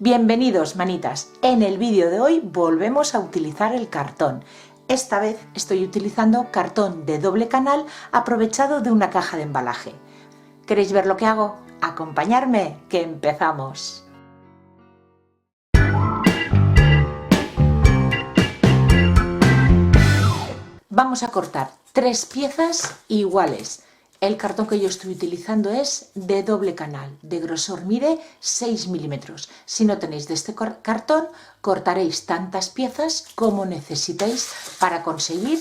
Bienvenidos, manitas. En el vídeo de hoy volvemos a utilizar el cartón. Esta vez estoy utilizando cartón de doble canal aprovechado de una caja de embalaje. ¿Queréis ver lo que hago? Acompañarme, que empezamos. Vamos a cortar 3 piezas iguales. El cartón que yo estoy utilizando es de doble canal, de grosor mide 6 milímetros. Si no tenéis de este cartón, cortaréis tantas piezas como necesitéis para conseguir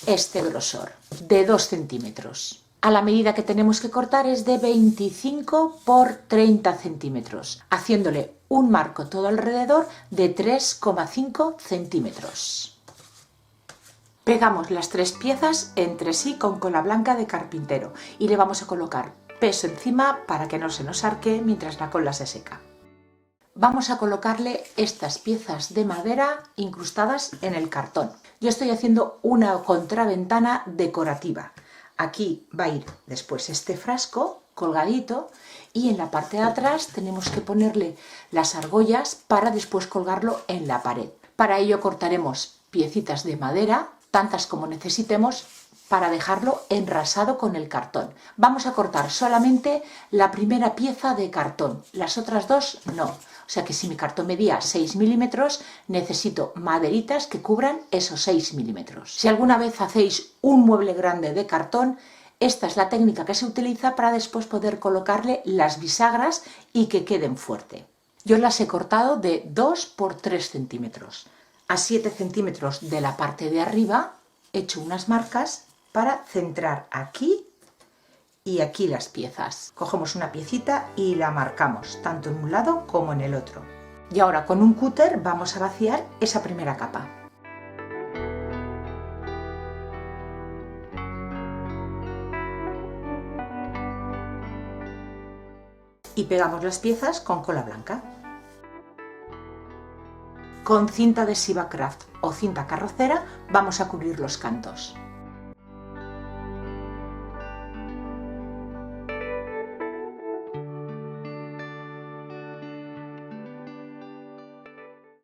este grosor, de 2 centímetros. A la medida que tenemos que cortar es de 25 por 30 centímetros, haciéndole un marco todo alrededor de 3,5 centímetros. Pegamos las 3 piezas entre sí con cola blanca de carpintero y le vamos a colocar peso encima para que no se nos arque mientras la cola se seca. Vamos a colocarle estas piezas de madera incrustadas en el cartón. Yo estoy haciendo una contraventana decorativa. Aquí va a ir después este frasco colgadito y en la parte de atrás tenemos que ponerle las argollas para después colgarlo en la pared. Para ello cortaremos piecitas de madera, tantas como necesitemos, para dejarlo enrasado con el cartón. Vamos a cortar solamente la primera pieza de cartón, las otras dos no. O sea que si mi cartón medía 6 milímetros, necesito maderitas que cubran esos 6 milímetros. Si alguna vez hacéis un mueble grande de cartón, esta es la técnica que se utiliza para después poder colocarle las bisagras y que queden fuerte. Yo las he cortado de 2 por 3 centímetros. A 7 centímetros de la parte de arriba he hecho unas marcas para centrar aquí y aquí las piezas. Cogemos una piecita y la marcamos tanto en un lado como en el otro. Y ahora con un cúter vamos a vaciar esa primera capa. Y pegamos las piezas con cola blanca. Con cinta adhesiva Craft o cinta carrocera vamos a cubrir los cantos.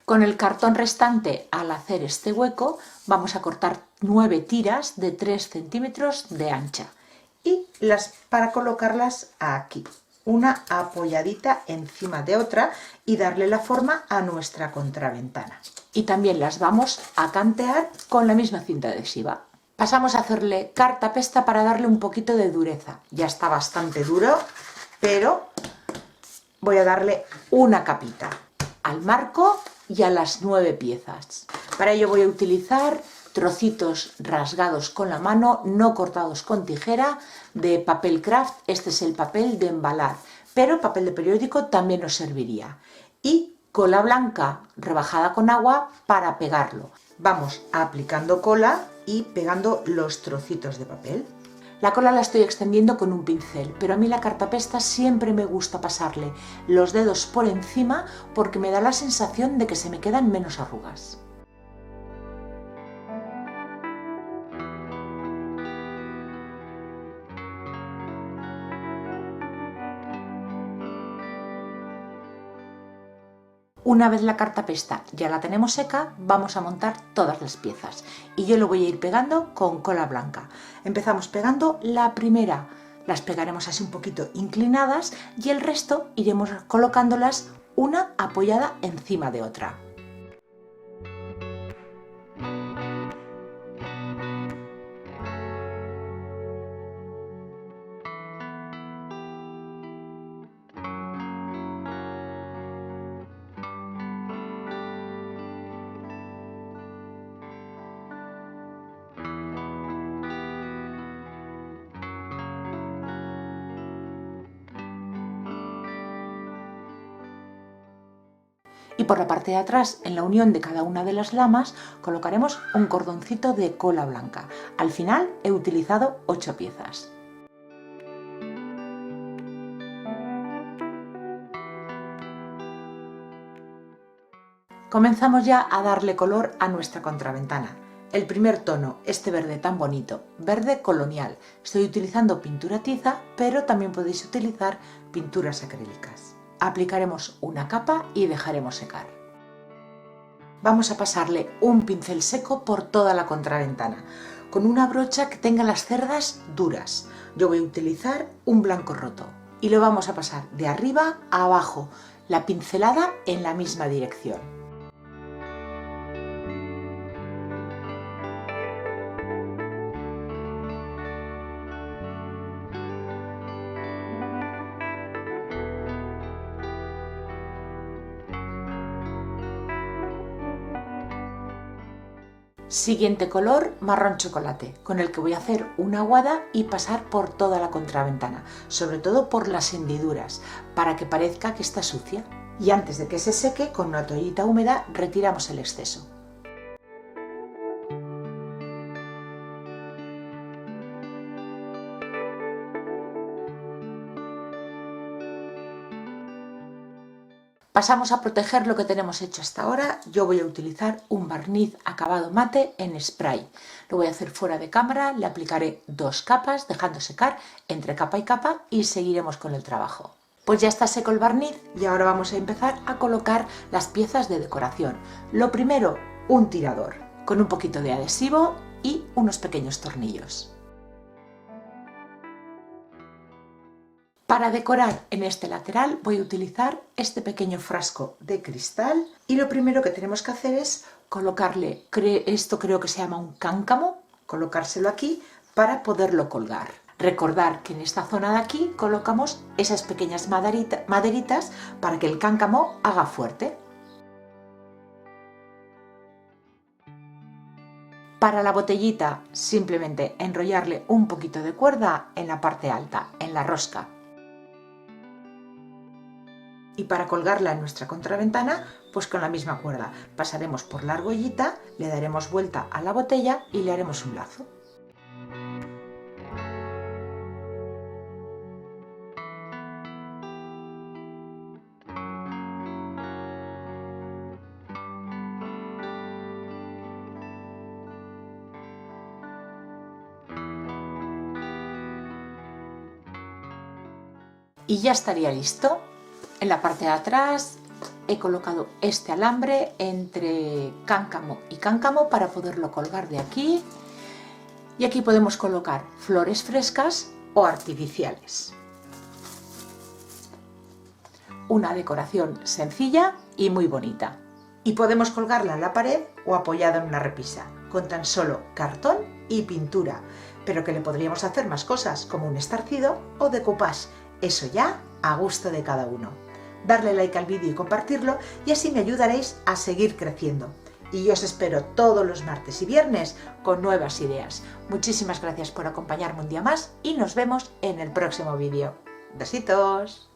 Con el cartón restante, al hacer este hueco, vamos a cortar 9 tiras de 3 centímetros de ancha y para colocarlas aquí, una apoyadita encima de otra y darle la forma a nuestra contraventana. Y también las vamos a cantear con la misma cinta adhesiva. Pasamos a hacerle cartapesta para darle un poquito de dureza. Ya está bastante duro, pero voy a darle una capita al marco y a las 9 piezas. Para ello voy a utilizar trocitos rasgados con la mano, no cortados con tijera, de papel Craft. Este es el papel de embalar, pero papel de periódico también nos serviría. Y cola blanca rebajada con agua para pegarlo. Vamos aplicando cola y pegando los trocitos de papel. La cola la estoy extendiendo con un pincel, pero a mí la cartapesta siempre me gusta pasarle los dedos por encima porque me da la sensación de que se me quedan menos arrugas. Una vez la cartapesta ya la tenemos seca, vamos a montar todas las piezas y yo lo voy a ir pegando con cola blanca. Empezamos pegando la primera, las pegaremos así un poquito inclinadas y el resto iremos colocándolas una apoyada encima de otra. Y por la parte de atrás, en la unión de cada una de las lamas, colocaremos un cordoncito de cola blanca. Al final he utilizado 8 piezas. Comenzamos ya a darle color a nuestra contraventana. El primer tono, este verde tan bonito, verde colonial. Estoy utilizando pintura tiza, pero también podéis utilizar pinturas acrílicas. aplicaremos una capa y dejaremos secar. Vamos a pasarle un pincel seco por toda la contraventana, con una brocha que tenga las cerdas duras. Yo voy a utilizar un blanco roto y lo vamos a pasar de arriba a abajo, la pincelada en la misma dirección. Siguiente color, marrón chocolate, con el que voy a hacer una aguada y pasar por toda la contraventana, sobre todo por las hendiduras, para que parezca que está sucia. Y antes de que se seque, con una toallita húmeda retiramos el exceso. Pasamos a proteger lo que tenemos hecho hasta ahora. Yo voy a utilizar un barniz acabado mate en spray. Lo voy a hacer fuera de cámara, le aplicaré 2 capas, dejando secar entre capa y capa y seguiremos con el trabajo. Pues ya está seco el barniz y ahora vamos a empezar a colocar las piezas de decoración. Lo primero, un tirador con un poquito de adhesivo y unos pequeños tornillos. Para decorar en este lateral voy a utilizar este pequeño frasco de cristal y lo primero que tenemos que hacer es colocarle, esto creo que se llama un cáncamo, colocárselo aquí para poderlo colgar. Recordar que en esta zona de aquí colocamos esas pequeñas maderitas para que el cáncamo haga fuerte. Para la botellita simplemente enrollarle un poquito de cuerda en la parte alta, en la rosca. Y para colgarla en nuestra contraventana, pues con la misma cuerda. Pasaremos por la argollita, le daremos vuelta a la botella y le haremos un lazo. Y ya estaría listo. En la parte de atrás he colocado este alambre entre cáncamo y cáncamo para poderlo colgar de aquí. Y aquí podemos colocar flores frescas o artificiales. Una decoración sencilla y muy bonita. Y podemos colgarla en la pared o apoyada en una repisa, con tan solo cartón y pintura, pero que le podríamos hacer más cosas, como un estarcido o decoupage. Eso ya a gusto de cada uno. Darle like al vídeo y compartirlo y así me ayudaréis a seguir creciendo. Y yo os espero todos los martes y viernes con nuevas ideas. Muchísimas gracias por acompañarme un día más y nos vemos en el próximo vídeo. Besitos.